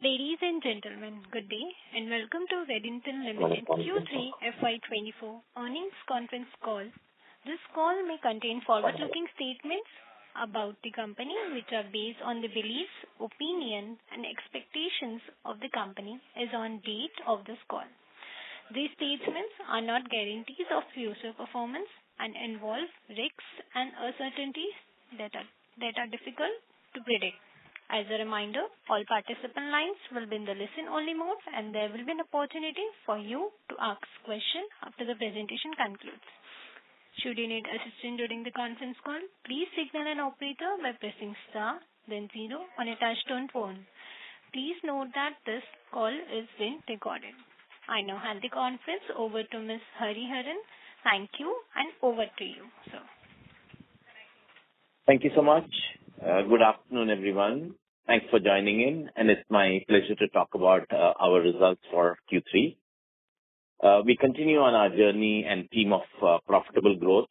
Ladies and gentlemen, good day and welcome to Redington Limited Q3 FY24 earnings conference call. This call may contain forward-looking statements about the company which are based on the beliefs, opinion and expectations of the company as on date of this call. These statements are not guarantees of future performance and involve risks and uncertainties that are difficult to predict. As a reminder, all participant lines will be in the listen-only mode and there will be an opportunity for you to ask questions after the presentation concludes. Should you need assistance during the conference call, please signal an operator by pressing star, then 0 on a touch-tone phone. Please note that this call is being recorded. I now hand the conference over to Ms. Hariharan. Thank you and over to you, sir. Thank you so much. Good afternoon, everyone. Thanks for joining in, and it's my pleasure to talk about our results for Q3. We continue on our journey and theme of profitable growth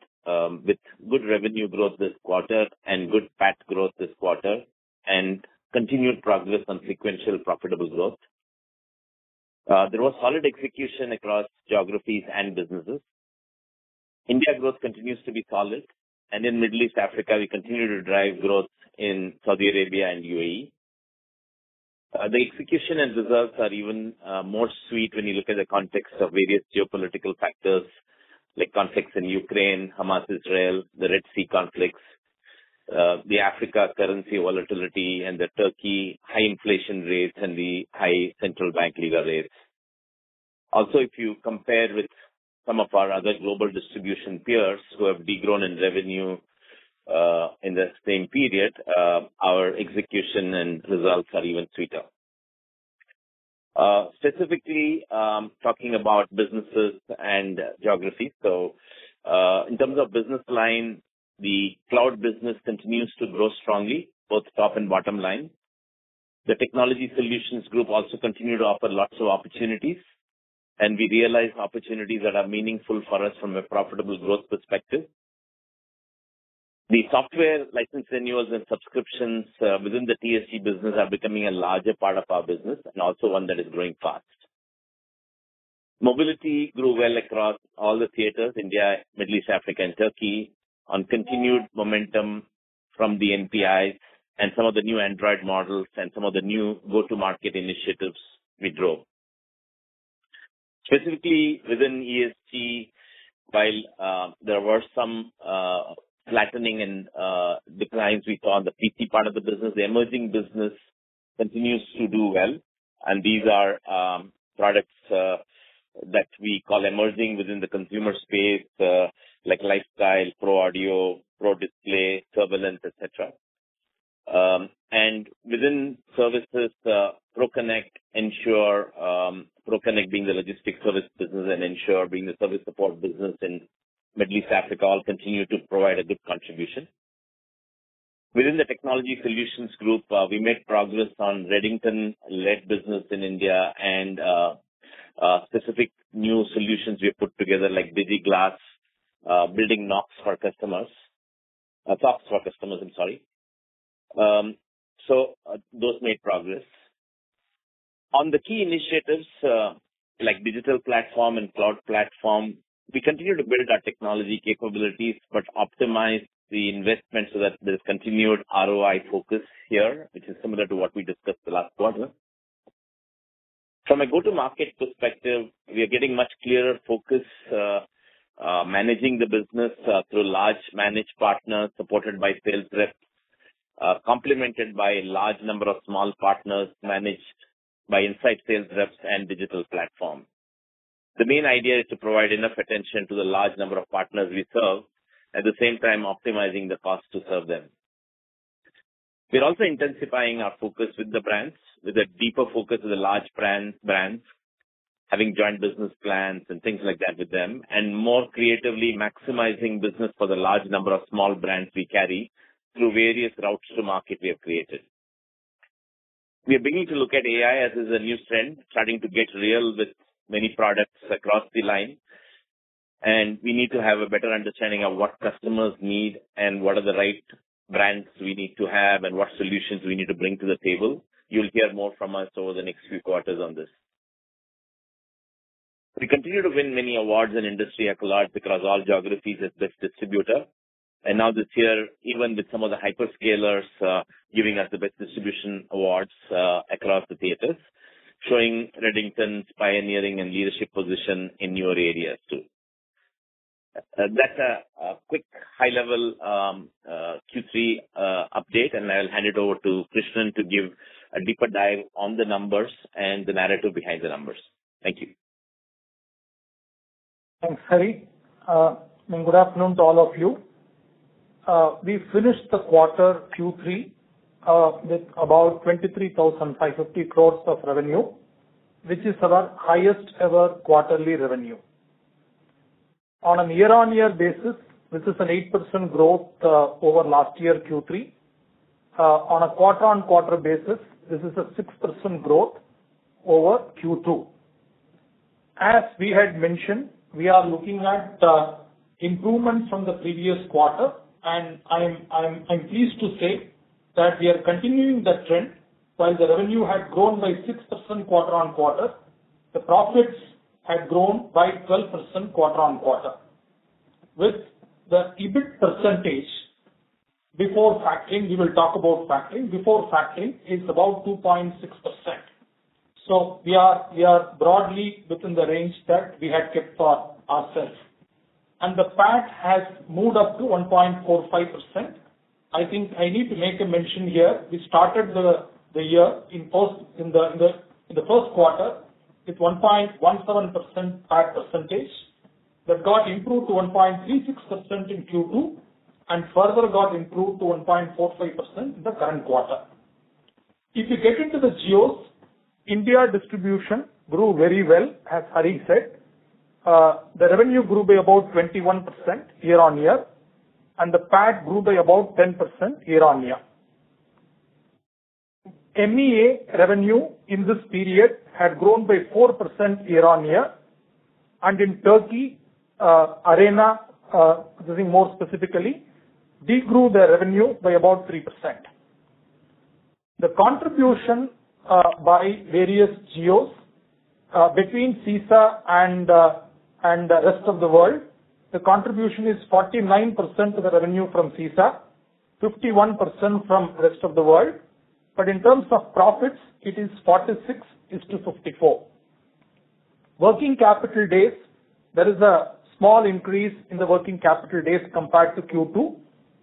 with good revenue growth this quarter and good PAT growth this quarter and continued progress on sequential profitable growth. There was solid execution across geographies and businesses. India growth continues to be solid, and in Middle East Africa, we continue to drive growth in Saudi Arabia and UAE. The execution and results are even more sweet when you look at the context of various geopolitical factors like conflicts in Ukraine, Hamas-Israel, the Red Sea conflicts, the Africa currency volatility, and the Turkey high inflation rates and the high central bank lira rates. Also, if you compare with some of our other global distribution peers who have degrown in revenue in the same period, our execution and results are even sweeter. Specifically, talking about businesses and geography. So, in terms of business line, the cloud business continues to grow strongly, both top and bottom line. The technology solutions group also continue to offer lots of opportunities, and we realize opportunities that are meaningful for us from a profitable growth perspective. The software license renewals and subscriptions within the TSG business are becoming a larger part of our business and also one that is growing fast. Mobility grew well across all the theaters, India, Middle East, Africa, and Turkey, on continued momentum from the NPIs and some of the new Android models and some of the new go-to-market initiatives we drove. Specifically within ESG, while there were some flattening and declines we saw on the PC part of the business, the emerging business continues to do well. And these are products that we call emerging within the consumer space, like lifestyle, pro audio, pro display, surveillance, etc. And within services, ProConnect, Ensure, ProConnect being the logistics service business and Ensure being the service support business in Middle East Africa all continue to provide a good contribution. Within the technology solutions group, we made progress on Redington-led business in India and specific new solutions we put together like DigiGlass, building socks for customers, I'm sorry. So those made progress. On the key initiatives like digital platform and cloud platform, we continue to build our technology capabilities but optimize the investment so that there's continued ROI focus here, which is similar to what we discussed the last quarter. From a go-to-market perspective, we are getting much clearer focus managing the business through large managed partners supported by sales reps, complemented by a large number of small partners managed by inside sales reps and digital platform. The main idea is to provide enough attention to the large number of partners we serve, at the same time optimizing the cost to serve them. We're also intensifying our focus with the brands, with a deeper focus with the large brands, having joint business plans and things like that with them, and more creatively maximizing business for the large number of small brands we carry through various routes to market we have created. We are beginning to look at AI as a new trend, starting to get real with many products across the line. And we need to have a better understanding of what customers need and what are the right brands we need to have and what solutions we need to bring to the table you'll hear more from us over the next few quarters on this. We continue to win many awards and industry accolades across all geographies as best distributor. And now this year, even with some of the hyperscalers giving us the best distribution awards across the theaters, showing Redington's pioneering and leadership position in newer areas too. That's a quick high-level Q3 update, and I'll hand it over to Krishnan to give a deeper dive on the numbers and the narrative behind the numbers. Thank you. Thanks, Hari. Good afternoon to all of you. We finished the quarter Q3 with about 23,550 crores of revenue, which is our highest ever quarterly revenue. On a year-on-year basis, this is an 8% growth over last year Q3. On a quarter-on-quarter basis, this is a 6% growth over Q2. As we had mentioned, we are looking at improvement from the previous quarter, and I'm pleased to say that we are continuing that trend. While the revenue had grown by 6% quarter on quarter, the profits had grown by 12% quarter on quarter. With the EBIT percentage before factoring, we will talk about factoring, before factoring is about 2.6%. So we are broadly within the range that we had kept for ourselves. And the PAT has moved up to 1.45%. I think I need to make a mention here. We started the year in the first quarter with 1.17% PAT percentage. That got improved to 1.36% in Q2 and further got improved to 1.45% in the current quarter. If you get into the geos, India distribution grew very well, as Hari said. The revenue grew by about 21% year on year, and the PAT grew by about 10% year on year. MEA revenue in this period had grown by 4% year on year, and in Turkey, Arena, more specifically, degrew the revenue by about 3%. The contribution by various geos between CISA and the rest of the world, the contribution is 49% of the revenue from CISA, 51% from rest of the world. But in terms of profits, it is 46:54. Working capital days, there is a small increase in the working capital days compared to Q2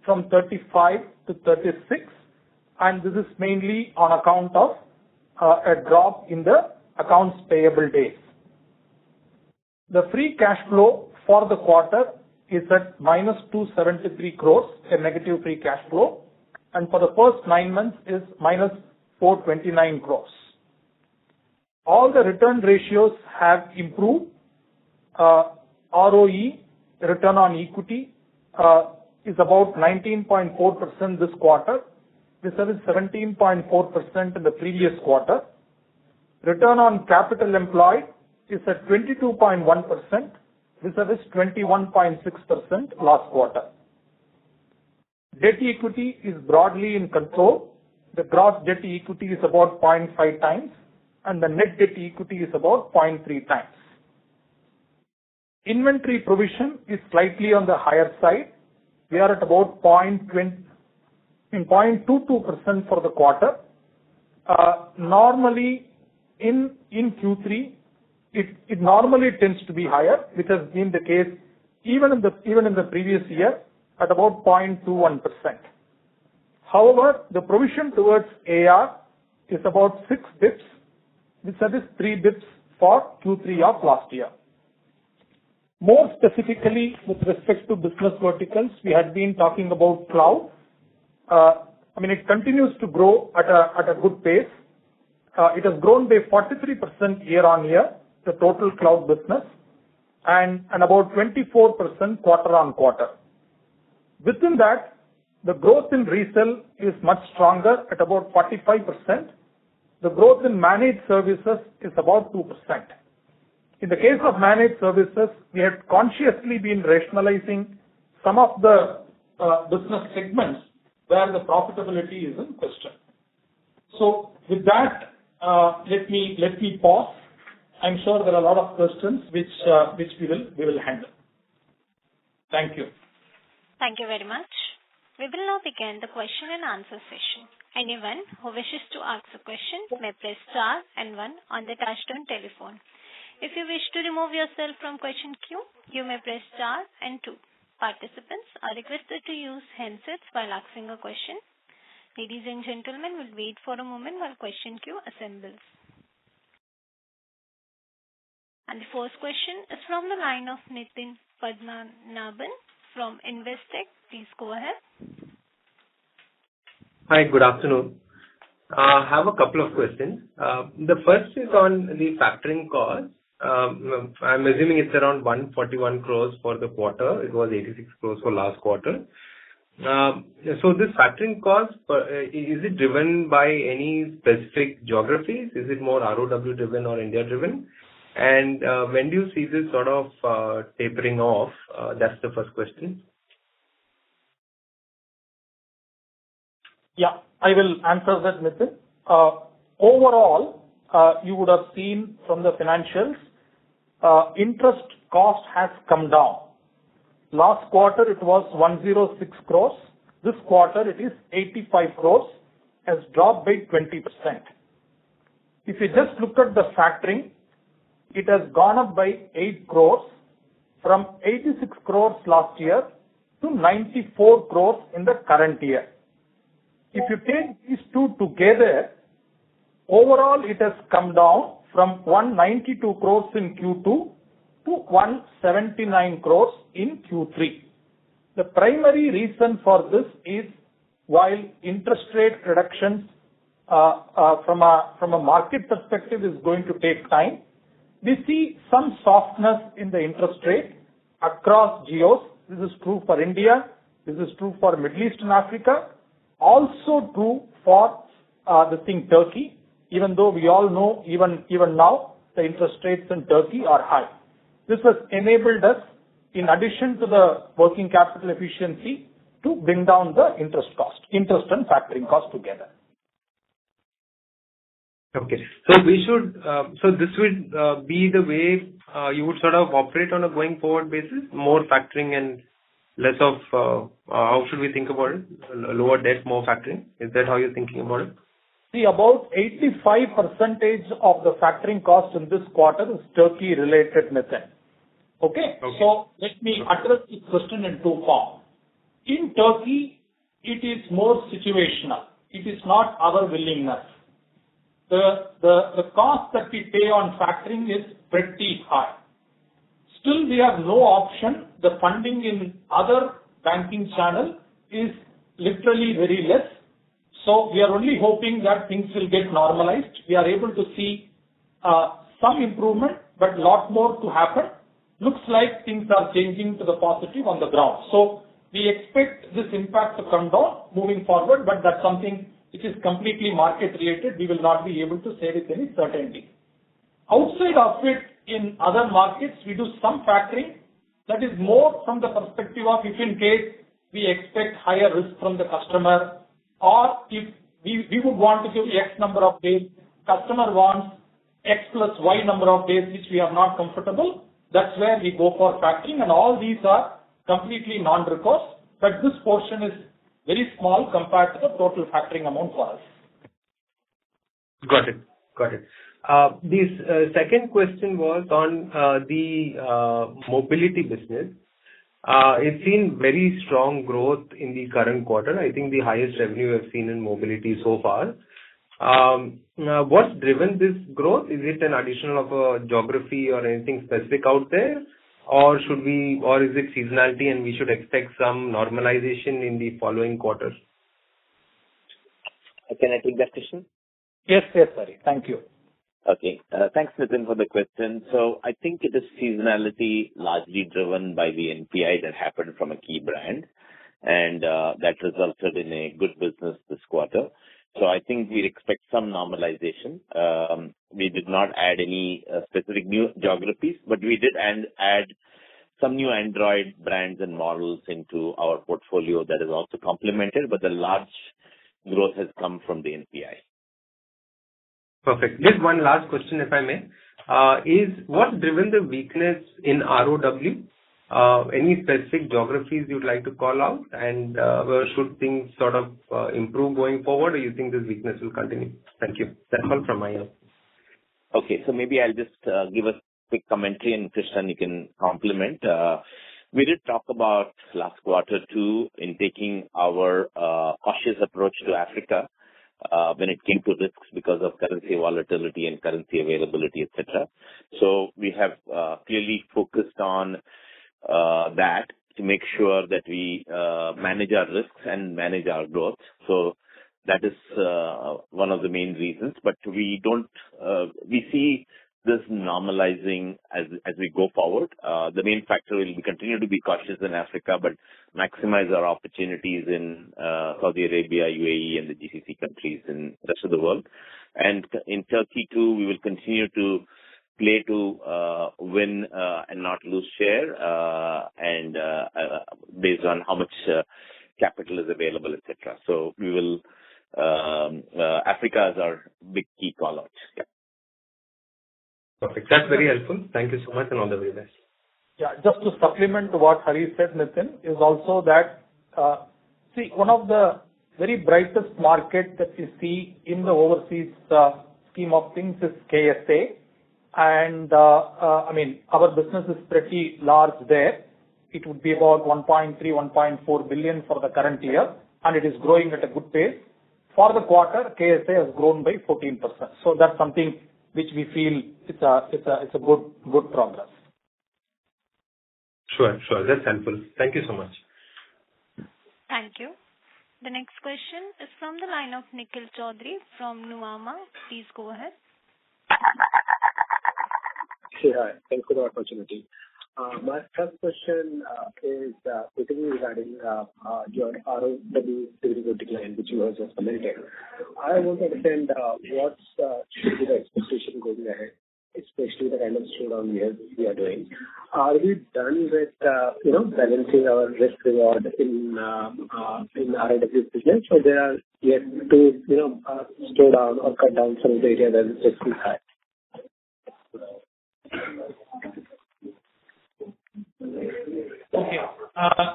from 35 to 36, and this is mainly on account of a drop in the accounts payable days. The free cash flow for the quarter is at minus 273 crores, a negative free cash flow, and for the first 9 months is minus 429 crores. All the return ratios have improved. ROE, return on equity, is about 19.4% this quarter. This is 17.4% in the previous quarter. Return on capital employed is at 22.1%. This is 21.6% last quarter. Debt equity is broadly in control. The gross debt equity is about 0.5 times, and the net debt equity is about 0.3 times. Inventory provision is slightly on the higher side. We are at about 0.22% for the quarter. Normally, in Q3, it normally tends to be higher, which has been the case even in the previous year at about 0.21%. However, the provision towards AR is about 6 bps, which is 3 bps for Q3 of last year. More specifically, with respect to business verticals, we had been talking about cloud. It continues to grow at a good pace. It has grown by 43% year on year, the total cloud business, and about 24% quarter on quarter. Within that, the growth in resale is much stronger at about 45%. The growth in managed services is about 2%. In the case of managed services, we had consciously been rationalizing some of the business segments where the profitability is in question. So with that, let me pause. I'm sure there are a lot of questions which we will handle. Thank you. Thank you very much. We will now begin the question and answer session. Anyone who wishes to ask a question may press star and 1 on the touchtone telephone. If you wish to remove yourself from question queue, you may press star and 2. Participants are requested to use handsets while asking a question. Ladies and gentlemen, we'll wait for a moment while question queue assembles. And the first question is from the line of Nitin Padmanabhan from Investec. Please go ahead. Hi, good afternoon. I have a couple of questions. The first is on the factoring cost. I'm assuming it's around 141 crores for the quarter. It was 86 crores for last quarter. So this factoring cost, is it driven by any specific geographies? Is it more ROW driven or India driven? And when do you see this sort of tapering off? That's the first question. Yeah, I will answer that, Nitin. Overall, you would have seen from the financials, interest cost has come down. Last quarter, it was 106 crores. This quarter, it is 85 crores, has dropped by 20%. If you just look at the factoring, it has gone up by 8 crores from 86 crores last year to 94 crores in the current year. If you take these two together, overall it has come down from 192 crores in Q2 to 179 crores in Q3. The primary reason for this is while interest rate reductions from a market perspective is going to take time, we see some softness in the interest rate across geos. This is true for India. This is true for Middle East and Africa. Also true for Turkey, even though we all know even now the interest rates in Turkey are high. This has enabled us, in addition to the working capital efficiency, to bring down the interest and factoring cost together. Okay. So this would be the way you would sort of operate on a going forward basis, more factoring and less of, how should we think about it? Lower debt, more factoring? Is that how you're thinking about it? See, about 85% of the factoring cost in this quarter is Turkey related, Nitin. Okay? So let me address this question in two forms. In Turkey, it is more situational. It is not our willingness. The cost that we pay on factoring is pretty high. Still, we have no option. The funding in other banking channel is literally very less. So we are only hoping that things will get normalized. We are able to see some improvement, but a lot more to happen. Looks like things are changing to the positive on the ground. So we expect this impact to come down moving forward, but that's something which is completely market related. We will not be able to say with any certainty. Outside of it, in other markets, we do some factoring that is more from the perspective of if in case we expect higher risk from the customer, or if we would want to give X number of days, customer wants X plus Y number of days, which we are not comfortable. That's where we go for factoring, and all these are completely non-recourse, but this portion is very small compared to the total factoring amount for us. Got it. The second question was on the mobility business. It's seen very strong growth in the current quarter. I think the highest revenue we've seen in mobility so far. What's driven this growth? Is it an addition of a geography or anything specific out there? Or is it seasonality and we should expect some normalization in the following quarters? Can I take that question? Yes, sorry. Thank you. Okay. Thanks, Nitin, for the question. So I think it is seasonality largely driven by the NPI that happened from a key brand, and that resulted in a good business this quarter. So I think we expect some normalization. We did not add any specific new geographies, but we did add some new Android brands and models into our portfolio that is also complemented, but the large growth has come from the NPI. Perfect. Just one last question, if I may. Is what's driven the weakness in ROW? Any specific geographies you'd like to call out? And where should things sort of improve going forward, or you think this weakness will continue? Thank you. That's all from my end. Okay, so maybe I'll just give a quick commentary, and Krishnan, you can complement. We did talk about last quarter too in taking our cautious approach to Africa when it came to risks because of currency volatility and currency availability, etc. So we have clearly focused on that to make sure that we manage our risks and manage our growth. So that is one of the main reasons. But we see this normalizing as we go forward. The main factor will be continue to be cautious in Africa, but maximize our opportunities in Saudi Arabia, UAE, and the GCC countries in the rest of the world. And in Turkey too, we will continue to play to win and not lose share, and based on how much capital is available, etc. So we will Africa is our big key call out. Yeah. Perfect. That's very helpful. Thank you so much, and all the very best. Yeah, just to supplement what Hari said, Nitin, is also that, one of the very brightest markets that we see in the overseas scheme of things is KSA. And, our business is pretty large there. It would be about 1.3, 1.4 billion for the current year, and it is growing at a good pace. For the quarter, KSA has grown by 14%. So that's something which we feel it's a good progress. Sure. That's helpful. Thank you so much. Thank you. The next question is from the line of Nikhil Chaudhary from Nuvama. Please go ahead. Hi. Thanks for the opportunity. My first question is basically regarding your ROW decline, which you have just commented. I want to understand what should be the expectation going ahead, especially the kind of slowdown we are doing. Are we done with balancing our risk reward in ROW business, or there are yet to slow down or cut down some of the area where the risk is high? Okay.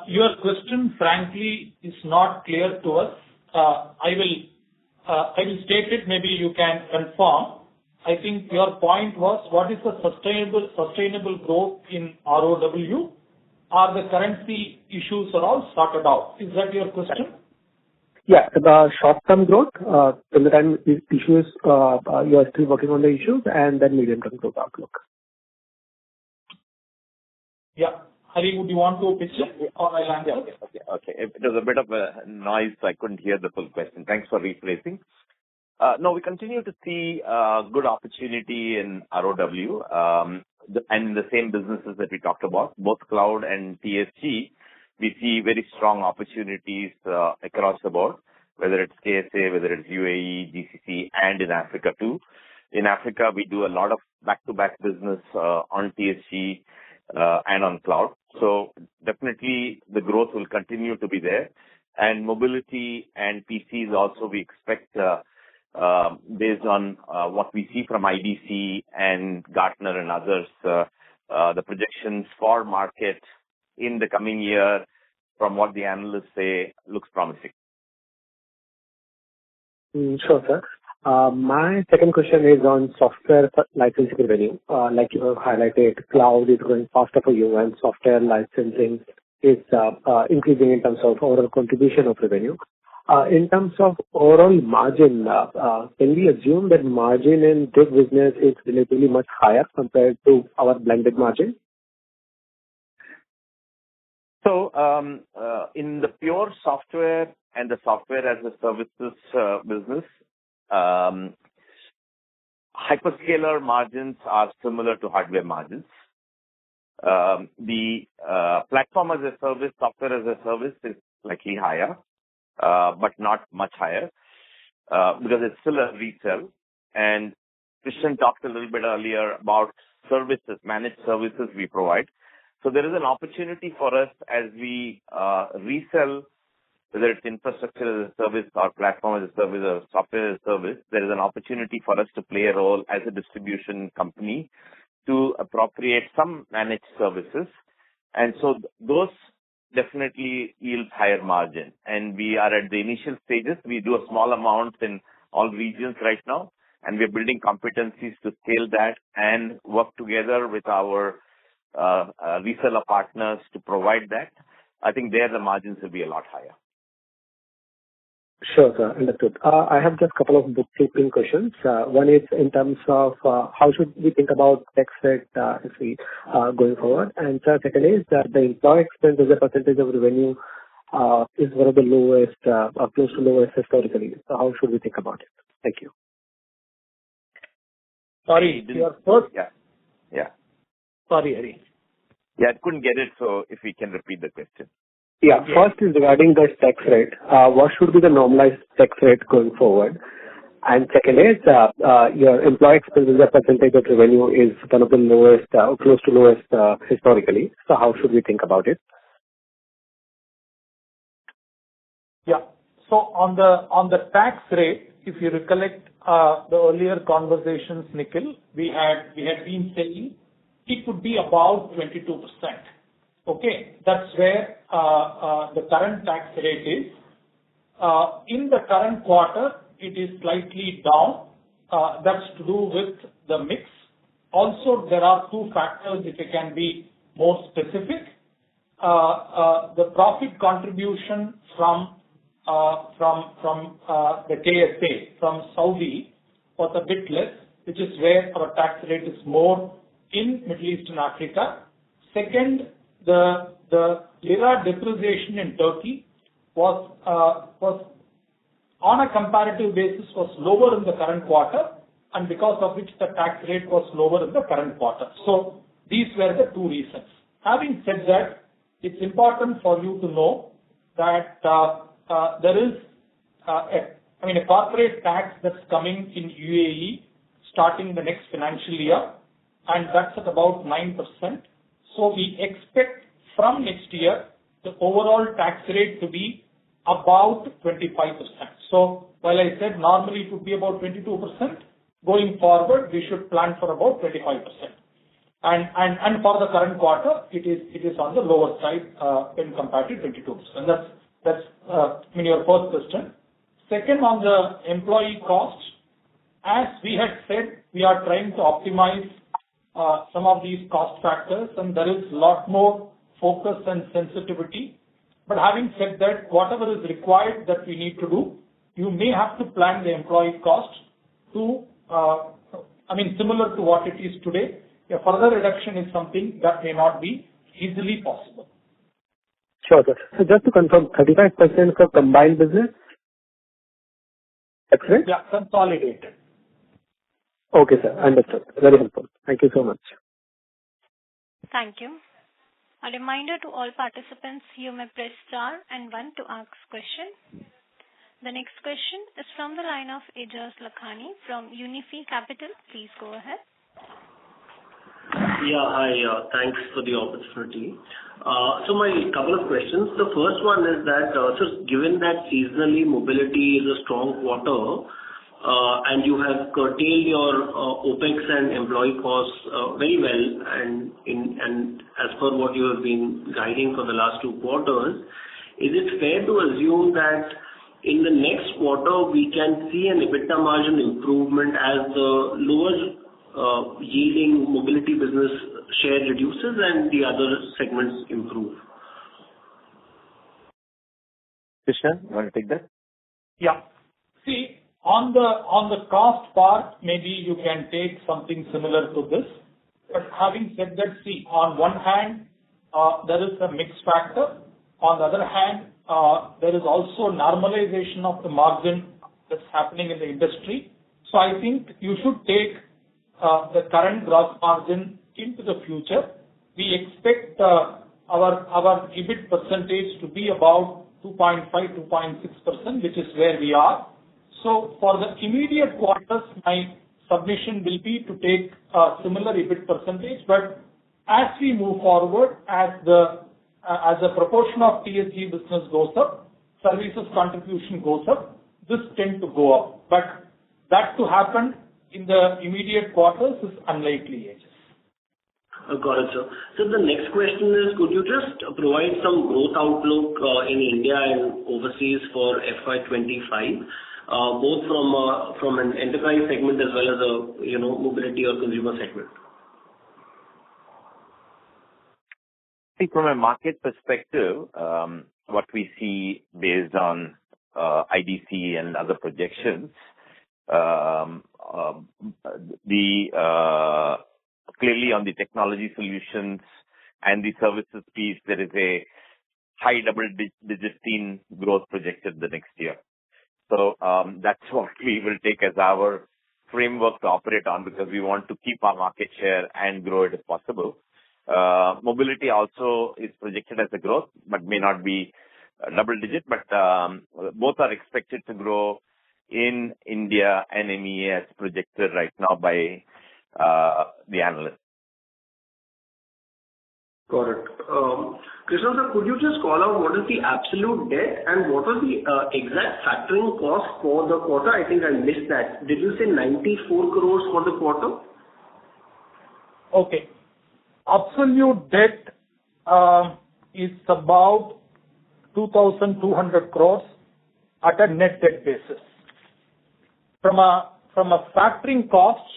Your question, frankly, is not clear to us. I will state it. Maybe you can confirm. I think your point was, what is the sustainable growth in ROW? Are the currency issues are all sorted out? Is that your question? Yeah, the short-term growth, till the time issues, you are still working on the issues, and then medium-term growth outlook. Yeah. Hari, would you want to pitch it, or I'll answer? Okay. It was a bit of a noise, so I couldn't hear the full question. Thanks for rephrasing. No, we continue to see good opportunity in ROW, and in the same businesses that we talked about, both cloud and TSG. We see very strong opportunities across the board, whether it's KSA, whether it's UAE, GCC, and in Africa too. In Africa, we do a lot of back-to-back business on TSG and on cloud. So definitely the growth will continue to be there. And mobility and PCs also we expect, based on what we see from IDC and Gartner and others, the projections for market in the coming year, from what the analysts say, looks promising. Sure, sir. My second question is on software licensing revenue. Like you have highlighted, cloud is growing faster for you, and software licensing is increasing in terms of overall contribution of revenue. In terms of overall margin, can we assume that margin in this business is relatively much higher compared to our blended margin? So, in the pure software and the software as a services business, hyperscaler margins are similar to hardware margins. The platform as a service, software as a service is slightly higher, but not much higher, because it's still a resell. And Krishnan talked a little bit earlier about services, managed services we provide. So there is an opportunity for us as we resell whether it's infrastructure as a service or platform as a service or software as a service, there is an opportunity for us to play a role as a distribution company to appropriate some managed services. And so those definitely yield higher margin. And we are at the initial stages. We do a small amount in all regions right now, and we're building competencies to scale that and work together with our reseller partners to provide that. I think there the margins will be a lot higher. Sure, sir. Understood. I have just a couple of bookkeeping questions. One is in terms of how should we think about tax rate if we going forward? And second is that the employee expense as a percentage of revenue is one of the lowest, close to lowest historically. So how should we think about it? Thank you. Sorry, your first. Yeah. Sorry, Hari. Yeah, I couldn't get it, so if we can repeat the question. Yeah. First is regarding the tax rate. What should be the normalized tax rate going forward? And second is your employee expense as a percentage of revenue is one of the lowest, close to lowest historically. So how should we think about it? Yeah. So on the tax rate, if you recollect the earlier conversations, Nikhil, we had been saying it would be about 22%. Okay, that's where the current tax rate is. In the current quarter, it is slightly down. That's to do with the mix. Also, there are two factors, if I can be more specific. The profit contribution from the KSA, from Saudi, was a bit less, which is where our tax rate is more in Middle East and Africa. Second, the lira depreciation in Turkey was on a comparative basis was lower in the current quarter, and because of which the tax rate was lower in the current quarter. So these were the two reasons. Having said that, it's important for you to know that there is a corporate tax that's coming in UAE starting the next financial year, and that's at about 9%. So we expect from next year the overall tax rate to be about 25%. So while I said normally it would be about 22%, going forward we should plan for about 25%. And for the current quarter, it is on the lower side when compared to 22%. That's your first question. Second, on the employee costs, as we had said, we are trying to optimize some of these cost factors, and there is a lot more focus and sensitivity. But having said that, whatever is required that we need to do, you may have to plan the employee cost to, similar to what it is today. A further reduction is something that may not be easily possible. Sure, sir. So just to confirm, 35% for combined business? That's right? Yeah, consolidated. Okay, sir. Understood. Very helpful. Thank you so much. Thank you. A reminder to all participants, you may press star and 1 to ask question. The next question is from the line of Ijaz Lakhani from Unifi Capital. Please go ahead. Yeah, hi. Thanks for the opportunity. So my couple of questions. The first one is that, given that seasonally mobility is a strong quarter, and you have curtailed your OPEX and employee costs very well, and as per what you have been guiding for the last 2 quarters, is it fair to assume that in the next quarter we can see an EBITDA margin improvement as the lower yielding mobility business share reduces and the other segments improve? Krishna, you want to take that? Yeah. See, on the cost part, maybe you can take something similar to this. But having said that, see, on one hand, there is a mix factor. On the other hand, there is also normalization of the margin that's happening in the industry. So I think you should take the current gross margin into the future. We expect our EBIT percentage to be about 2.5, 2.6%, which is where we are. So for the immediate quarters, my submission will be to take a similar EBIT percentage. But as we move forward, as the proportion of TSG business goes up, services contribution goes up, this tend to go up. But that to happen in the immediate quarters is unlikely, Aegis. Got it, sir. So the next question is, could you just provide some growth outlook in India and overseas for FY25, both from an enterprise segment as well as a mobility or consumer segment? See, from a market perspective, what we see based on IDC and other projections, clearly on the technology solutions and the services piece, there is a high double-digit teen growth projected the next year. So that's what we will take as our framework to operate on, because we want to keep our market share and grow it if possible. Mobility also is projected as a growth, but may not be double-digit, but both are expected to grow in India and MEA as projected right now by the analysts. Got it. Krishna sir, could you just call out what is the absolute debt and what was the exact factoring cost for the quarter? I think I missed that. Did you say 94 crores for the quarter? Okay. Absolute debt is about 2,200 crores at a net debt basis. From a factoring cost,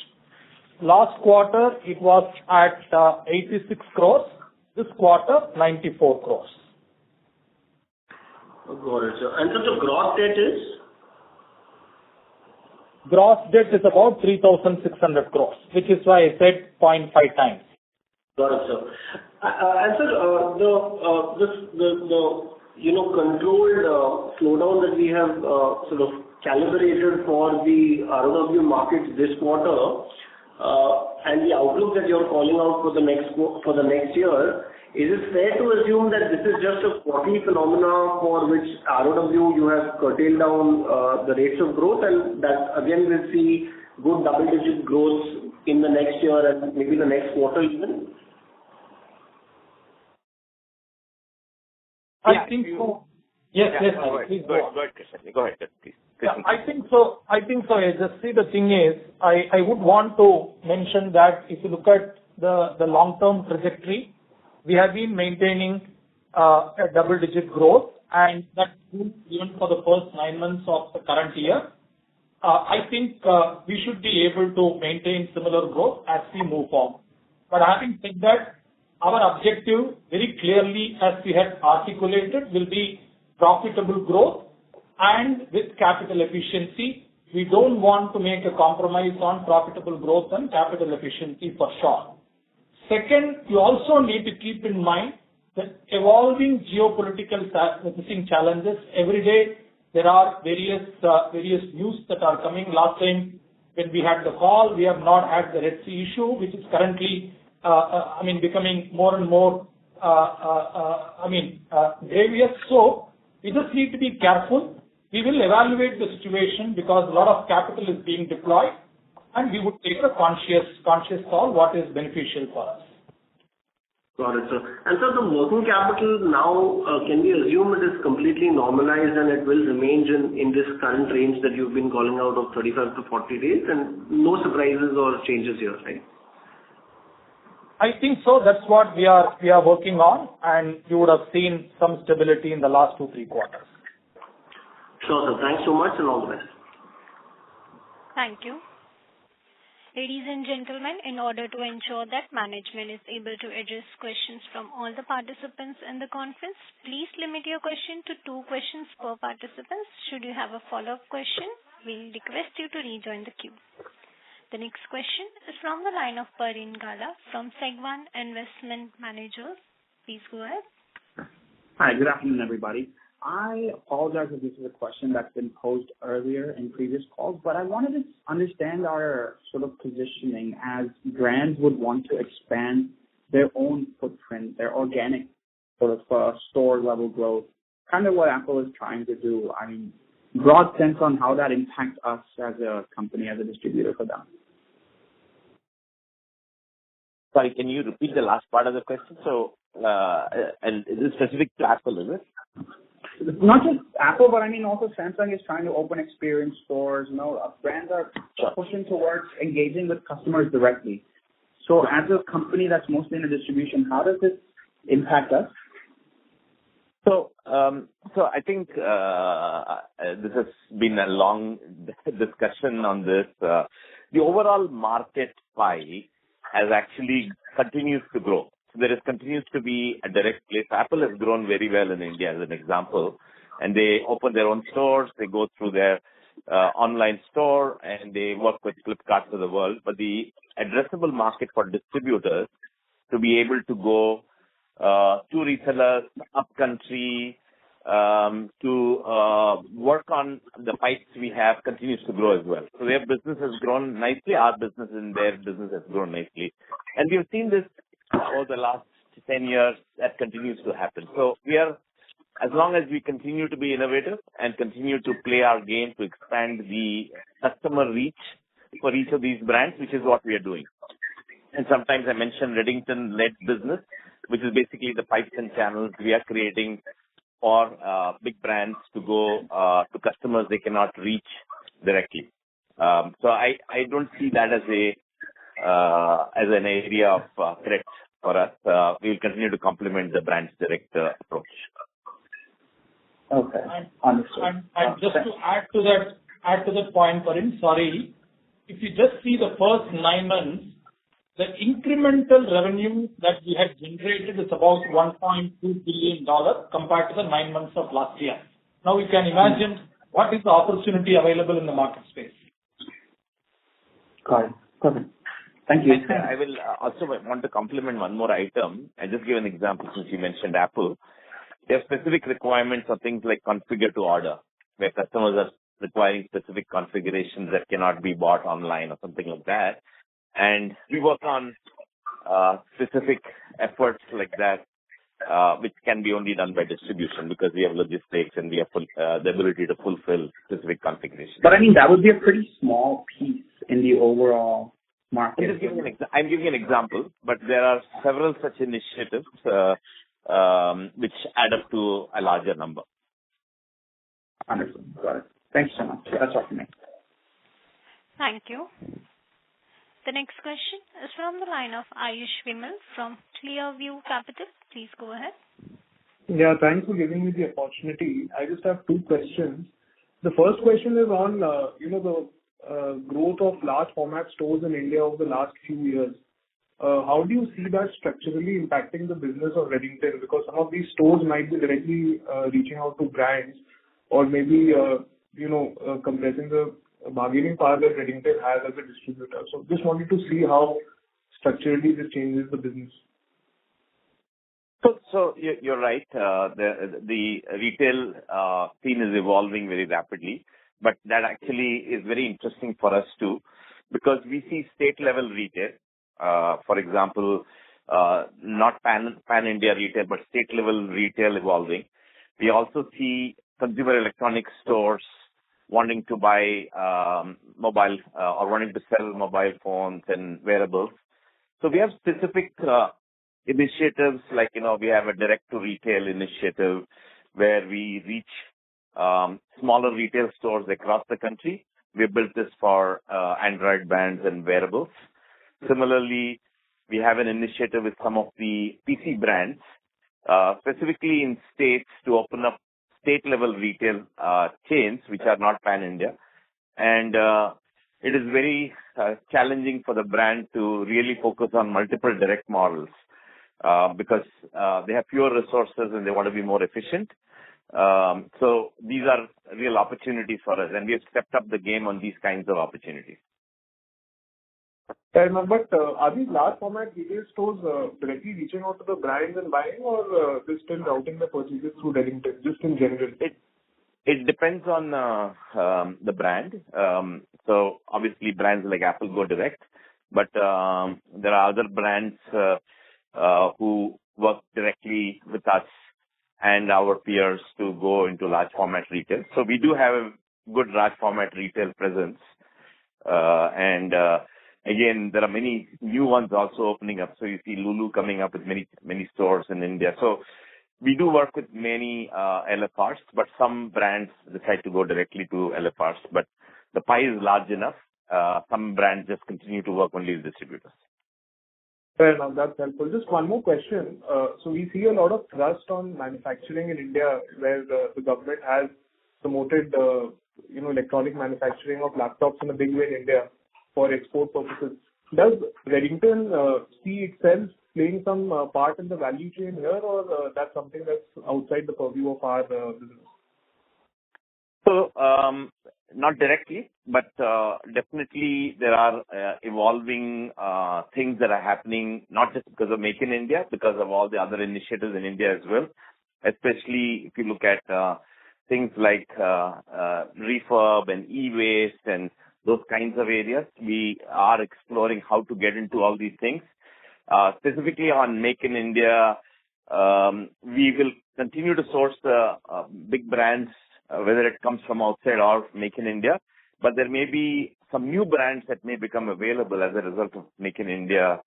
last quarter it was at 86 crores. This quarter, 94 crores. Got it, sir. And so the gross debt is? Gross debt is about 3,600 crores, which is why I said 0.5 times. Got it, sir. And sir, the controlled slowdown that we have sort of calibrated for the ROW markets this quarter, and the outlook that you're calling out for the next year, is it fair to assume that this is just a quarterly phenomena for which ROW you have curtailed down the rates of growth, and that again we'll see good double-digit growth in the next year and maybe the next quarter even? I think so. Yes. Please go ahead, Krishna. Go ahead, please. Yeah, I think so. Just see, the thing is, I would want to mention that if you look at the long-term trajectory, we have been maintaining a double-digit growth, and that's true even for the first 9 months of the current year. I think we should be able to maintain similar growth as we move forward. But having said that, our objective very clearly, as we had articulated, will be profitable growth and with capital efficiency. We don't want to make a compromise on profitable growth and capital efficiency for sure. Second, you also need to keep in mind that evolving geopolitical challenges. Every day there are various news that are coming. Last time when we had the call, we have not had the Red Sea issue, which is currently becoming more and more grievous. So we just need to be careful. We will evaluate the situation because a lot of capital is being deployed, and we would take a conscious call what is beneficial for us. Got it, sir. And sir, the working capital now, can we assume it is completely normalized and it will remain in this current range that you've been calling out of 35 to 40 days, and no surprises or changes here, right? I think so. That's what we are working on, and you would have seen some stability in the last 2-3 quarters. Sure, sir. Thanks so much, and all the best. Thank you. Ladies and gentlemen, in order to ensure that management is able to address questions from all the participants in the conference, please limit your question to 2 questions per participant. Should you have a follow-up question, we request you to rejoin the queue. The next question is from the line of Parin Gala from Segwan Investment Managers. Please go ahead. Hi, good afternoon, everybody. I apologize if this is a question that's been posed earlier in previous calls, but I wanted to understand our sort of positioning as brands would want to expand their own footprint, their organic sort of store level growth, kind of what Apple is trying to do. I mean, broad sense on how that impacts us as a company, as a distributor for them. Sorry, can you repeat the last part of the question? So, and is it specific to Apple, is it? not just Apple, but I mean also Samsung is trying to open experience stores. Brands are pushing towards engaging with customers directly. So as a company that's mostly in a distribution, how does this impact us? So I think this has been a long discussion on this. The overall market pie has actually continues to grow. So there continues to be a direct place. Apple has grown very well in India as an example, and they open their own stores. They go through their online store and they work with Flipkart of the world. But the addressable market for distributors to be able to go to resellers, up country, to work on the pipes we have continues to grow as well. So their business has grown nicely. Our business and their business has grown nicely. And we've seen this over the last 10 years. That continues to happen. So as long as we continue to be innovative and continue to play our game to expand the customer reach for each of these brands, which is what we are doing. And sometimes I mentioned Redington-led business, which is basically the pipes and channels we are creating for big brands to go to customers they cannot reach directly. So I don't see that as an area of threat for us. We will continue to complement the brand's direct approach. Okay, understood. And just to add to that point, Parin, sorry, if you just see the first 9 months, the incremental revenue that we had generated is about $1.2 billion compared to the 9 months of last year. Now you can imagine what is the opportunity available in the market space. Got it. Perfect. Thank you. I will also want to complement one more item. I just give an example since you mentioned Apple. There are specific requirements of things like configure to order, where customers are requiring specific configurations that cannot be bought online or something like that. And we work on specific efforts like that, which can be only done by distribution because we have logistics and we have the ability to fulfill specific configurations. But I mean, that would be a pretty small piece in the overall market. I'm giving an example, but there are several such initiatives which add up to a larger number. Understood. Got it. Thanks so much. That's all from me. Thank you. The next question is from the line of Ayush Vimal from Clearview Capital. Please go ahead. Yeah, thanks for giving me the opportunity. I just have 2 questions. The first question is on, the growth of large format stores in India over the last few years. How do you see that structurally impacting the business of Redington? Because some of these stores might be directly reaching out to brands or maybe, compressing the bargaining power that Redington has as a distributor. So just wanted to see how structurally this changes the business. So you're right. The retail scene is evolving very rapidly, but that actually is very interesting for us too, because we see state level retail, for example, not pan-India retail, but state level retail evolving. We also see consumer electronics stores wanting to buy mobile or wanting to sell mobile phones and wearables. So we have specific initiatives like, we have a direct to retail initiative where we reach smaller retail stores across the country. We built this for Android bands and wearables. Similarly, we have an initiative with some of the PC brands, specifically in states to open up state-level retail chains, which are not pan-India. And it is very challenging for the brand to really focus on multiple direct models because they have fewer resources and they want to be more efficient. So these are real opportunities for us, and we have stepped up the game on these kinds of opportunities. But are these large format retail stores directly reaching out to the brands and buying, or they're still routing the purchases through Redington, just in general? It depends on the brand. So obviously brands like Apple go direct, but there are other brands who work directly with us and our peers to go into large format retail. So we do have a good large format retail presence. Again, there are many new ones also opening up. So you see Lulu coming up with many stores in India. So We do work with many LFRs, but some brands decide to go directly to LFRs. But the pie is large enough. Some brands just continue to work only with distributors. Fair enough. That's helpful. Just one more question. So we see a lot of thrust on manufacturing in India, where the government has promoted, electronic manufacturing of laptops in a big way in India for export purposes. Does Redington see itself playing some part in the value chain here, or that's something that's outside the purview of our business? So, not directly, but definitely there are evolving things that are happening, not just because of Make in India, because of all the other initiatives in India as well. Especially if you look at things like refurb and e-waste and those kinds of areas, we are exploring how to get into all these things. Specifically on Make in India, we will continue to source the big brands, whether it comes from outside or Make in India. But there may be some new brands that may become available as a result of Make in India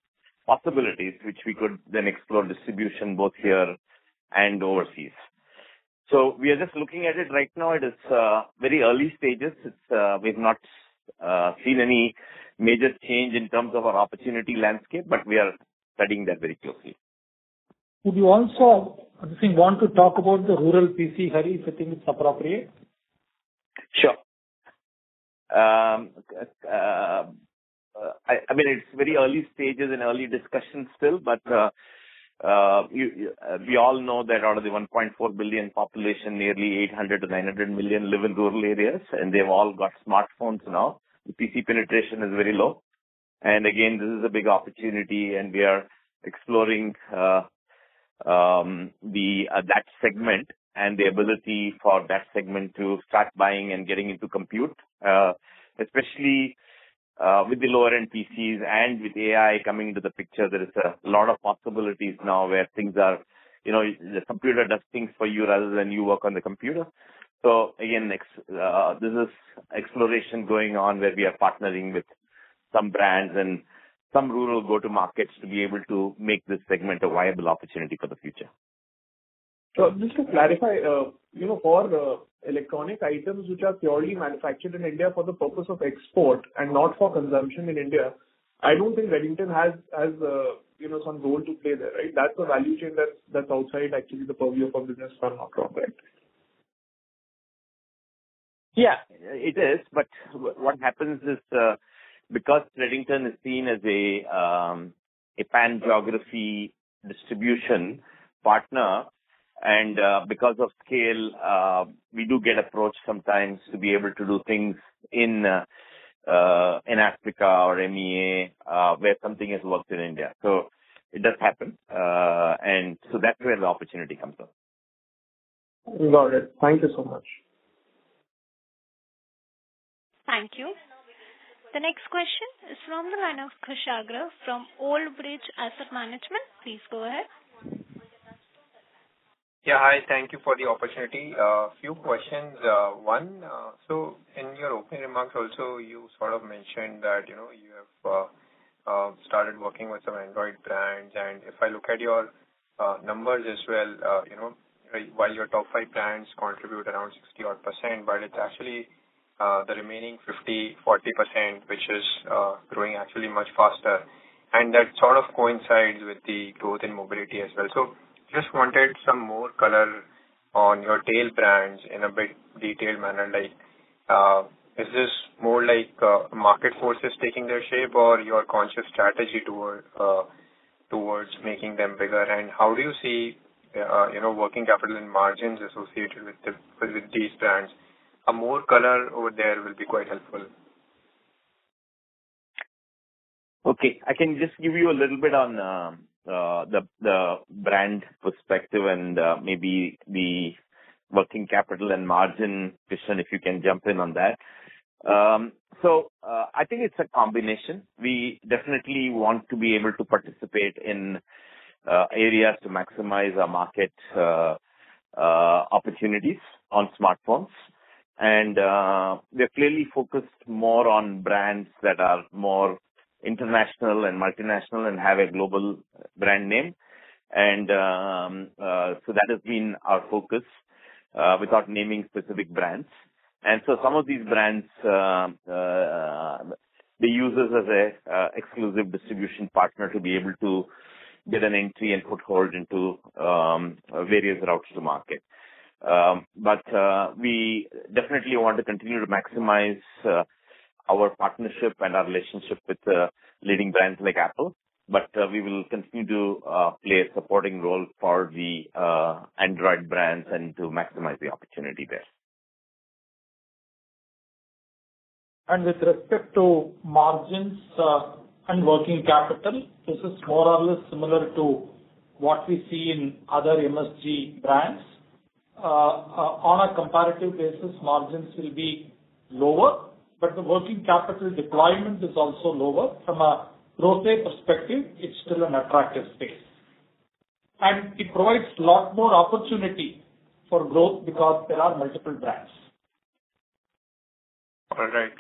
possibilities, which we could then explore distribution both here and overseas. So we are just looking at it right now. It is very early stages. We've not seen any major change in terms of our opportunity landscape, but we are studying that very closely. Would you also, want to talk about the rural PC, Hari, if you think it's appropriate? Sure. I mean, it's very early stages and early discussions still, but we all know that out of the 1.4 billion population, nearly 800 to 900 million live in rural areas, and they've all got smartphones now. The PC penetration is very low. And again, this is a big opportunity, and we are exploring that segment and the ability for that segment to start buying and getting into compute, especially with the lower end PCs and with AI coming into the picture. There is a lot of possibilities now where things are, the computer does things for you rather than you work on the computer. So again, this is exploration going on where we are partnering with some brands and some rural go-to-markets to be able to make this segment a viable opportunity for the future. So just to clarify, for electronic items which are purely manufactured in India for the purpose of export and not for consumption in India, I don't think Redington has some role to play there, right? That's a value chain that's outside actually the purview of a business, if I'm not wrong, right? Yeah, it is. But what happens is because Redington is seen as a pan-geography distribution partner, and because of scale, we do get approached sometimes to be able to do things in Africa or MEA where something has worked in India. So it does happen, and so that's where the opportunity comes up. Got it. Thank you so much. Thank you. The next question is from the line of Kushagra from Old Bridge Asset Management. Please go ahead. Yeah, hi. Thank you for the opportunity. Few questions. One, so in your opening remarks also, you sort of mentioned that, you have started working with some Android brands. And if I look at your numbers as well, while your top 5 brands contribute around 60-odd%, but it's actually the remaining 40%, which is growing actually much faster. And that sort of coincides with the growth in mobility as well. So just wanted some more color on your tail brands in a bit detailed manner. Like, is this more like market forces taking their shape, or your conscious strategy towards making them bigger? And how do you see, working capital and margins associated with these brands? A more color over there will be quite helpful. Okay, I can just give you a little bit on the brand perspective and maybe the working capital and margin. Krishnan, if you can jump in on that. So I think it's a combination. We definitely want to be able to participate in areas to maximize our market opportunities on smartphones. And we're clearly focused more on brands that are more international and multinational and have a global brand name. And so that has been our focus without naming specific brands. And so some of these brands, they use us as a exclusive distribution partner to be able to get an entry and foothold into various routes to market. But we definitely want to continue to maximize our partnership and our relationship with leading brands like Apple. But we will continue to play a supporting role for the Android brands and to maximize the opportunity there. And with respect to margins and working capital, this is more or less similar to what we see in other MSG brands. On a comparative basis, margins will be lower, but the working capital deployment is also lower. From a growth rate perspective, it's still an attractive space. And it provides a lot more opportunity for growth because there are multiple brands. All right.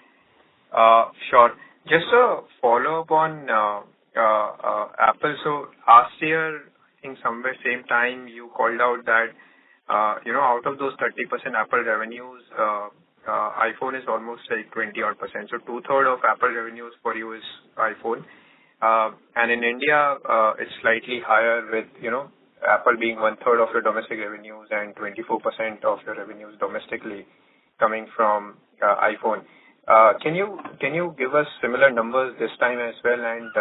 Sure. Just a follow-up on Apple. So last year, I think somewhere same time, you called out that, out of those 30% Apple revenues, iPhone is almost like 20-odd%. So 2/3 of Apple revenues for you is iPhone. And in India, it's slightly higher with, Apple being 1/3 of your domestic revenues and 24% of your revenues domestically coming from iPhone. Can you give us similar numbers this time as well? And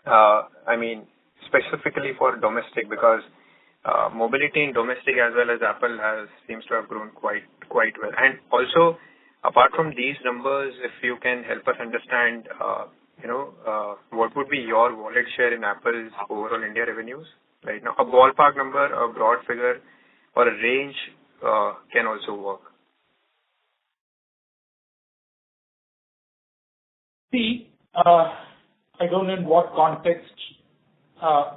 I mean, specifically for domestic, because mobility in domestic as well as Apple seems to have grown quite well. And also, apart from these numbers, if you can help us understand, what would be your wallet share in Apple's overall India revenues right now? A ballpark number, a broad figure, or a range can also work. See, I don't know in what context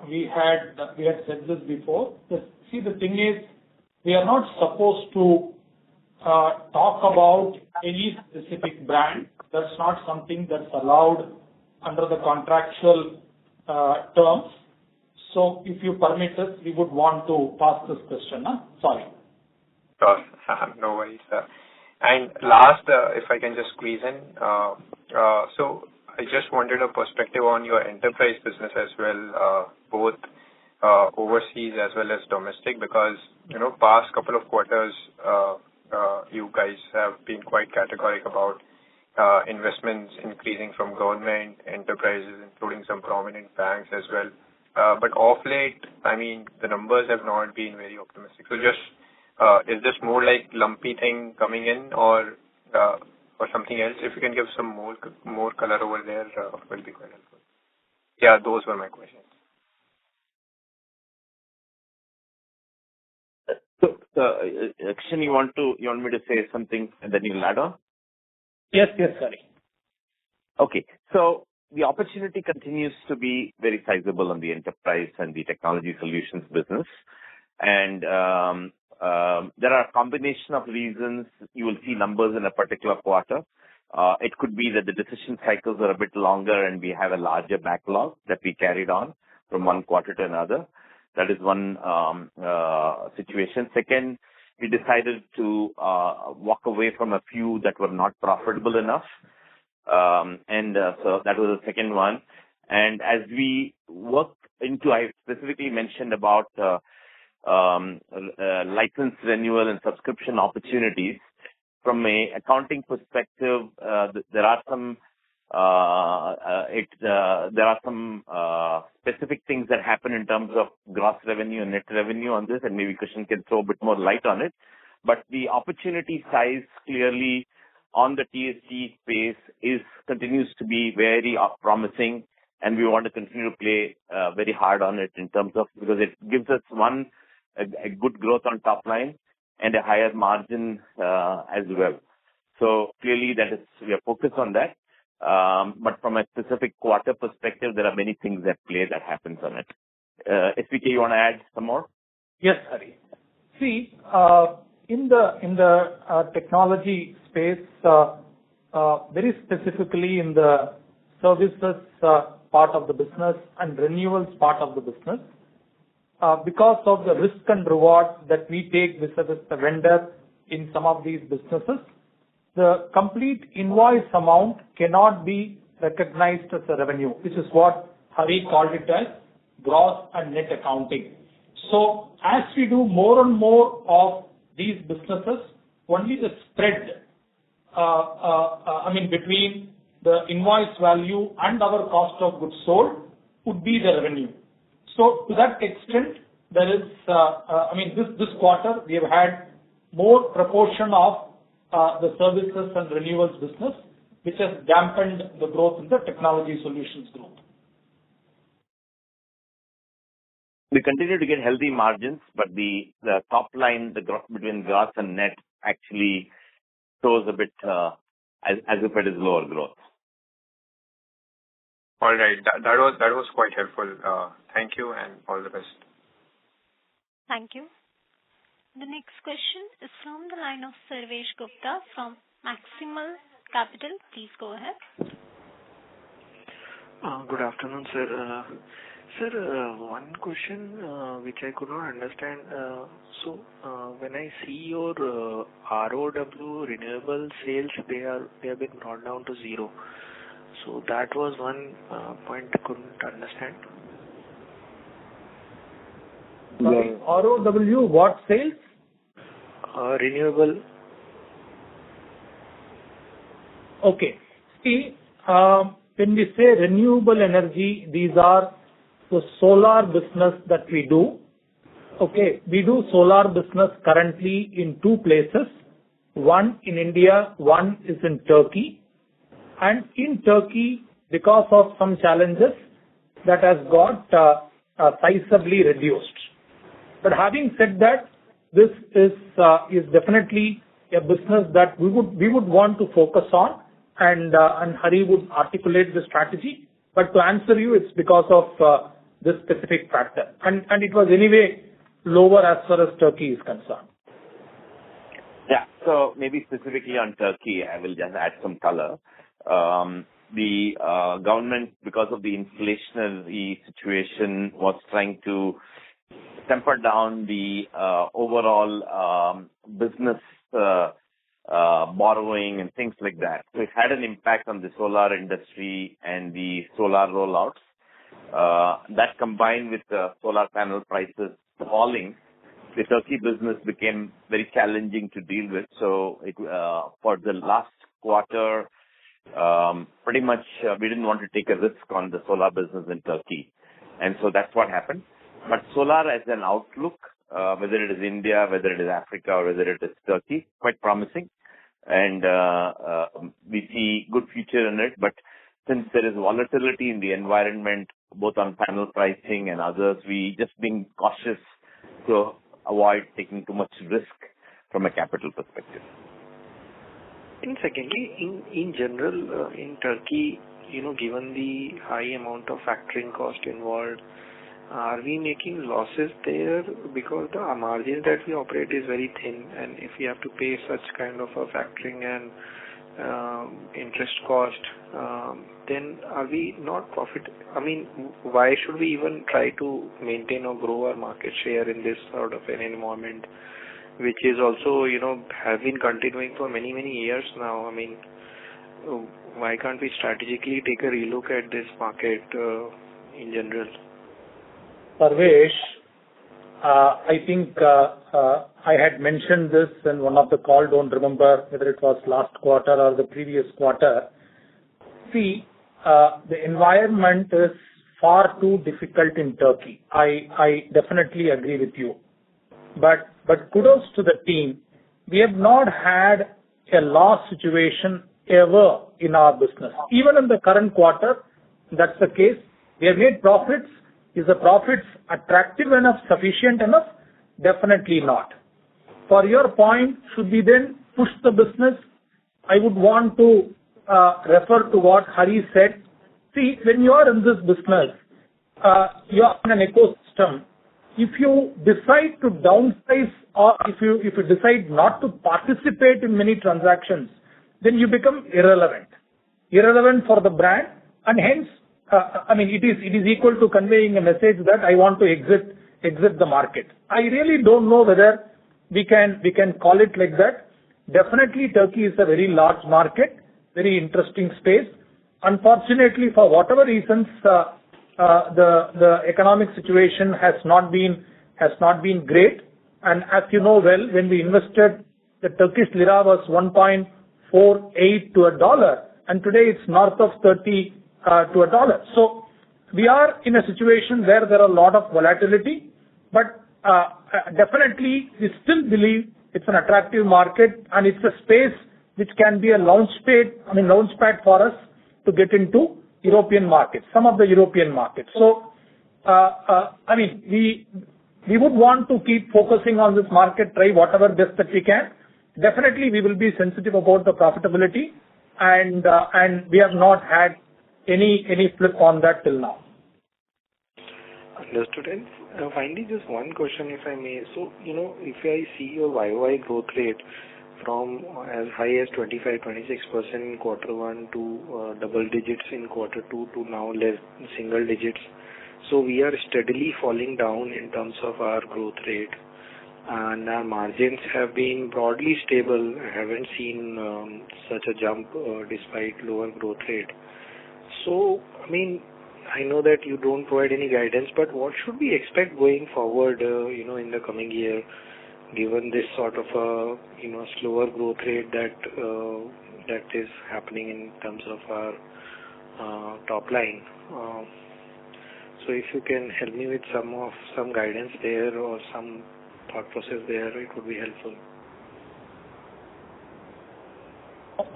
we had said this before. See, the thing is, we are not supposed to talk about any specific brand. That's not something that's allowed under the contractual terms. So, if you permit us, we would want to pass this question. Sorry. No worries, sir. And last, if I can just squeeze in, so I just wanted a perspective on your enterprise business as well, both overseas as well as domestic, because, past couple of quarters, you guys have been quite categorical about investments increasing from government, enterprises, including some prominent banks as well. But off late, I mean, the numbers have not been very optimistic. So just, is this more like lumpy thing coming in or something else? If you can give some more color over there, will be quite helpful. Yeah, those were my questions. So, Akshan, you want me to say something and then you'll add on? Yes, sorry. Okay. So the opportunity continues to be very sizable on the enterprise and the technology solutions business. And there are a combination of reasons you will see numbers in a particular quarter. It could be that the decision cycles are a bit longer and we have a larger backlog that we carried on from one quarter to another. That is one situation. Second, we decided to walk away from a few that were not profitable enough. And so that was the second one. And as we work into, I specifically mentioned about license renewal and subscription opportunities. From a accounting perspective, there are some specific things that happen in terms of gross revenue and net revenue on this, and maybe Krishnan can throw a bit more light on it. But the opportunity size clearly on the TSG space continues to be very promising, and we want to continue to play very hard on it in terms of, because it gives us a good growth on top line and a higher margin as well. So clearly we are focused on that. But from a specific quarter perspective, there are many things at play that happens on it. SPK, you want to add some more? Yes, Hari. See, in the technology space, very specifically in the services part of the business and renewals part of the business, because of the risk and reward that we take with the vendor in some of these businesses, the complete invoice amount cannot be recognized as a revenue, which is what Hari called it as gross and net accounting. So as we do more and more of these businesses, only the spread, between the invoice value and our cost of goods sold would be the revenue. So to that extent, there is, this quarter we have had more proportion of the services and renewals business, which has dampened the growth in the technology solutions growth. We continue to get healthy margins, but the top line, the growth between gross and net actually shows a bit as if it is lower growth. All right. That was quite helpful. Thank you and all the best. Thank you. The next question is from the line of Sarvesh Gupta from Maximal Capital. Please go ahead. Good afternoon, sir. Sir, one question which I could not understand. When I see your ROW renewable sales, they have been brought down to zero. So that was one point I couldn't understand. Sorry, ROW what sales? Renewable. Okay. See, when we say renewable energy, these are the solar business that we do. Okay, we do solar business currently in two places. One in India, one is in Turkey. And in Turkey, because of some challenges, that has got sizably reduced. But having said that, this is definitely a business that we would want to focus on, and Hari would articulate the strategy. But to answer you, it's because of this specific factor, and it was anyway lower as far as Turkey is concerned. Yeah. So maybe specifically on Turkey, I will just add some color. The government, because of the inflationary situation, was trying to temper down the overall business borrowing and things like that. So it had an impact on the solar industry and the solar rollouts. That combined with the solar panel prices falling, the Turkey business became very challenging to deal with. So for the last quarter, pretty much we didn't want to take a risk on the solar business in Turkey. And so that's what happened. But solar as an outlook, whether it is India, whether it is Africa, or whether it is Turkey, quite promising. And we see good future in it. But since there is volatility in the environment, both on panel pricing and others, we just being cautious to avoid taking too much risk from a capital perspective. And secondly, in general, in Turkey, given the high amount of factoring cost involved, are we making losses there because the margin that we operate is very thin, and if we have to pay such kind of a factoring and interest cost, then are we not profit? I mean, why should we even try to maintain or grow our market share in this sort of an environment, which is also, have been continuing for many, many years now? I mean, why can't we strategically take a relook at this market in general? Sarvesh, I think I had mentioned this in one of the call, don't remember whether it was last quarter or the previous quarter. See, the environment is far too difficult in Turkey. I definitely agree with you. But kudos to the team. We have not had a loss situation ever in our business. Even in the current quarter, that's the case. We have made profits. Is the profits attractive enough, sufficient enough? Definitely not. For your point, should we then push the business? I would want to refer to what Hari said. See, when you are in this business, you are in an ecosystem. If you decide to downsize or if you decide not to participate in many transactions, then you become irrelevant. Irrelevant for the brand, and hence, it is equal to conveying a message that I want to exit exit the market. I really don't know whether we can call it like that. Definitely, Turkey is a very large market, very interesting space. Unfortunately, for whatever reasons, the economic situation has not been great. And as you know well, when we invested, the Turkish lira was 1.48 to a dollar, and today it's north of 30 to a dollar. So we are in a situation where there are a lot of volatility, but definitely we still believe it's an attractive market, and it's a space which can be a launchpad for us to get into European markets, some of the European markets. So, we would want to keep focusing on this market, try whatever best that we can. Definitely, we will be sensitive about the profitability, and we have not had any flip on that till now. Understood. And finally, just one question, if I may. So, if I see your YOY growth rate from as high as 25-26% in quarter one to double digits in quarter two to now less single digits. So we are steadily falling down in terms of our growth rate, and our margins have been broadly stable. I haven't seen such a jump despite lower growth rate. So, I know that you don't provide any guidance, but what should we expect going forward, in the coming year, given this sort of slower growth rate that is happening in terms of our top line? So if you can help me with some guidance there or some thought process there, it would be helpful.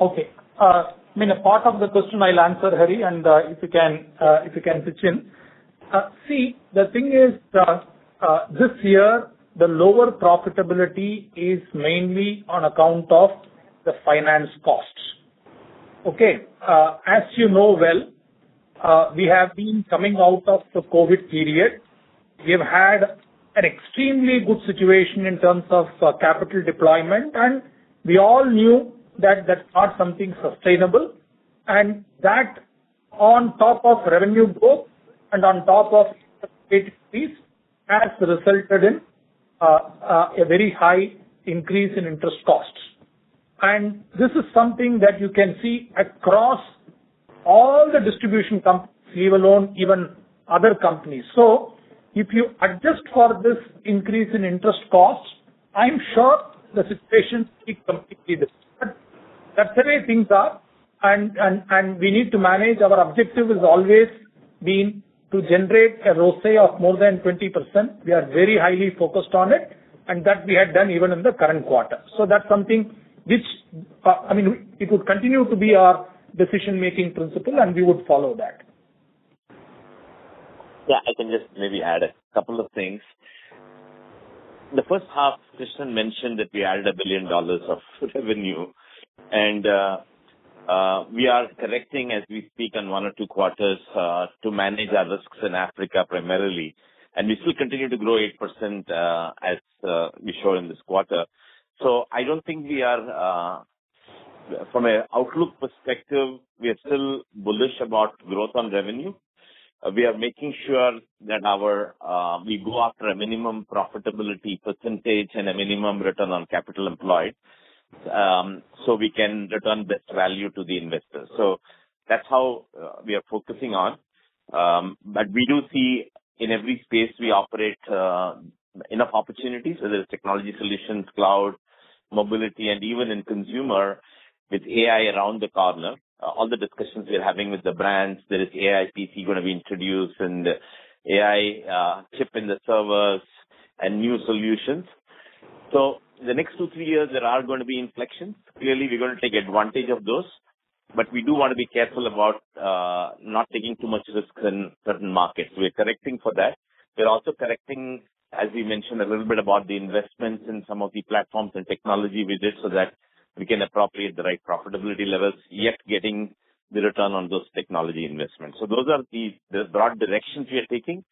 Okay. A part of the question I'll answer, Hari, and if you can pitch in. See, the thing is, this year the lower profitability is mainly on account of the finance costs. Okay. As you know well, we have been coming out of the COVID period. We have had an extremely good situation in terms of capital deployment, and we all knew that that's not something sustainable, and that on top of revenue growth and on top of rate increase has resulted in a very high increase in interest costs. And this is something that you can see across all the distribution companies, leave alone even other companies. So if you adjust for this increase in interest costs, I'm sure the situation is completely different. But that's the way things are, and we need to manage. Our objective has always been to generate a ROCE of more than 20%. We are very highly focused on it, and that we had done even in the current quarter. So that's something which, it would continue to be our decision-making principle, and we would follow that. Yeah, I can just maybe add a couple of things. The first half, Krishnan mentioned that we added $1 billion of revenue, and we are correcting as we speak on 1 or 2 quarters to manage our risks in Africa primarily, and we still continue to grow 8% as we show in this quarter. So I don't think we are, from an outlook perspective, we are still bullish about growth on revenue. We are making sure that we go after a minimum profitability percentage and a minimum return on capital employed, so we can return best value to the investors. So that's how we are focusing on. But we do see in every space we operate enough opportunities, whether it's technology solutions, cloud, mobility, and even in consumer with AI around the corner. All the discussions we're having with the brands, there is AI PC going to be introduced and AI chip in the servers and new solutions. So the next 2-3 years, there are going to be inflections. Clearly, we're going to take advantage of those, but we do want to be careful about not taking too much risk in certain markets. We're correcting for that. We're also correcting, as we mentioned, a little bit about the investments in some of the platforms and technology we did so that we can appropriate the right profitability levels, yet getting the return on those technology investments. So those are the broad directions we are taking.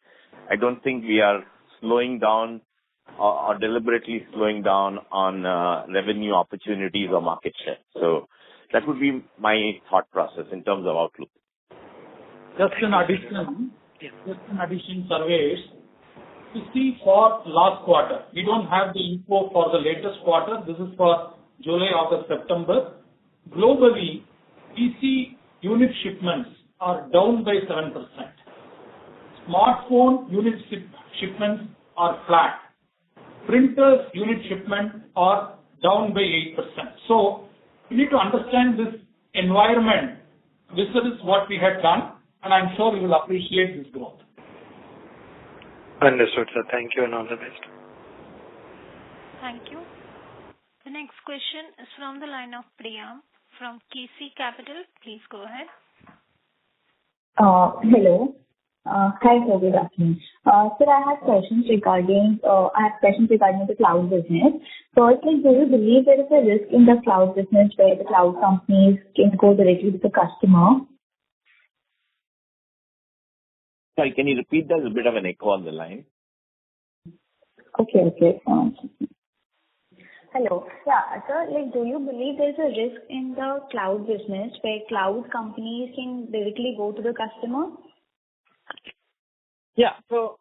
I don't think we are slowing down or deliberately slowing down on revenue opportunities or market share. So that would be my thought process in terms of outlook. Just in addition, Sarvesh, you see for last quarter, we don't have the info for the latest quarter. This is for July, August, September. Globally, PC unit shipments are down by 7%. Smartphone unit shipments are flat. Printers unit shipments are down by 8%. So you need to understand this environment. This is what we had done, and I'm sure you will appreciate this growth. Understood, sir. Thank you and all the best. Thank you. The next question is from the line of Priyam from KC Capital. Please go ahead. Hello. Hi, sir. Good afternoon. Sir, I have questions regarding the cloud business. Firstly, do you believe there is a risk in the cloud business where the cloud companies can go directly to the customer? Sorry, can you repeat that? There's a bit of an echo on the line. Okay. Hello. Yeah, sir, do you believe there's a risk in the cloud business where cloud companies can directly go to the customer? Yeah, so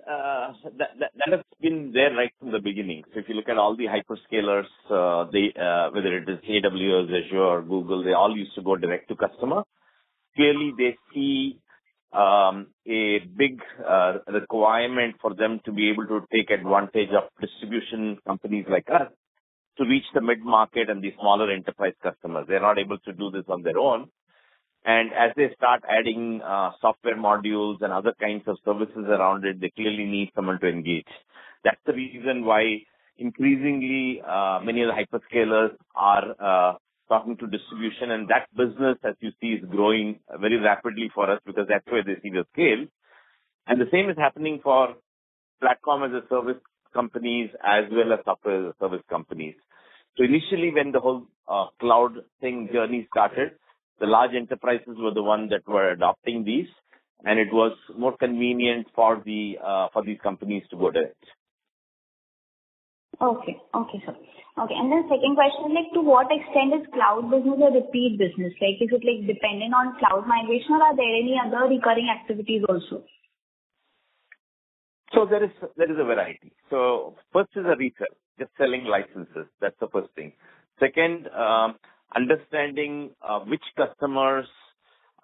that has been there right from the beginning. So if you look at all the hyperscalers, whether it is AWS, Azure, Google, they all used to go direct to customer. Clearly, they see a big requirement for them to be able to take advantage of distribution companies like us to reach the mid-market and the smaller enterprise customers. They're not able to do this on their own. And as they start adding software modules and other kinds of services around it, they clearly need someone to engage. That's the reason why increasingly many of the hyperscalers are talking to distribution, and that business, as you see, is growing very rapidly for us because that's where they see the scale. And the same is happening for platform as a service companies as well as software as a service companies. So initially, when the whole cloud thing journey started, the large enterprises were the ones that were adopting these, and it was more convenient for these companies to go direct. Okay, sir. Okay, and then second question, to what extent is cloud business a repeat business? Is it dependent on cloud migration, or are there any other recurring activities also? So there is a variety. So first is a resale, just selling licenses. That's the first thing. Second, understanding which customers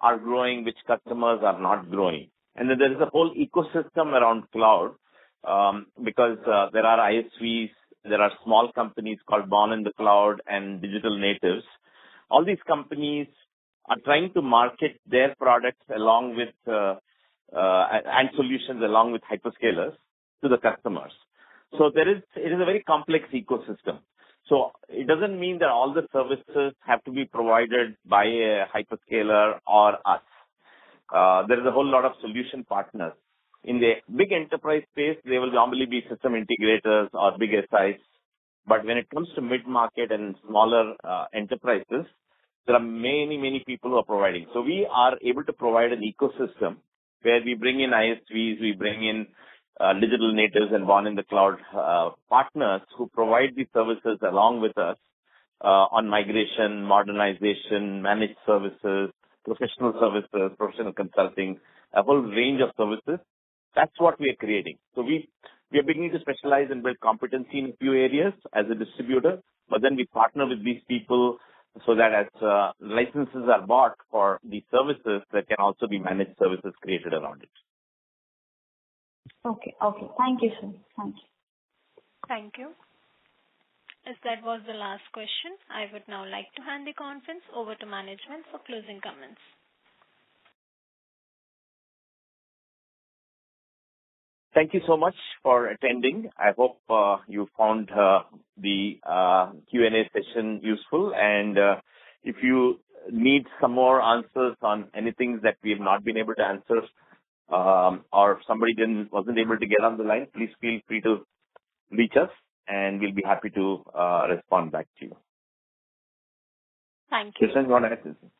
are growing, which customers are not growing. And then there is a whole ecosystem around cloud because there are ISVs, there are small companies called born in the cloud and digital natives. All these companies are trying to market their products along with and solutions along with hyperscalers to the customers. So it is a very complex ecosystem. So it doesn't mean that all the services have to be provided by a hyperscaler or us. There is a whole lot of solution partners. In the big enterprise space, they will normally be system integrators or big SIs. But when it comes to mid-market and smaller enterprises, there are many people who are providing. So we are able to provide an ecosystem where we bring in ISVs, we bring in digital natives and born in the cloud partners who provide these services along with us on migration, modernization, managed services, professional services, professional consulting, a whole range of services. That's what we are creating. So we are beginning to specialize and build competency in a few areas as a distributor, but then we partner with these people so that as licenses are bought for these services, there can also be managed services created around it. Okay. Thank you, sir. Thank you. Thank you. As that was the last question, I would now like to hand the conference over to management for closing comments. Thank you so much for attending. I hope you found the Q&A session useful. And if you need some more answers on anything that we have not been able to answer or somebody wasn't able to get on the line, please feel free to reach us and we'll be happy to respond back to you. Thank you. Krishnan, you want to add something?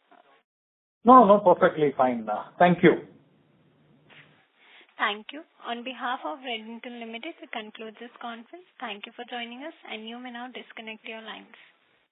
No, perfectly fine. Thank you. Thank you. On behalf of Redington Limited, we conclude this conference. Thank you for joining us, and you may now disconnect your lines.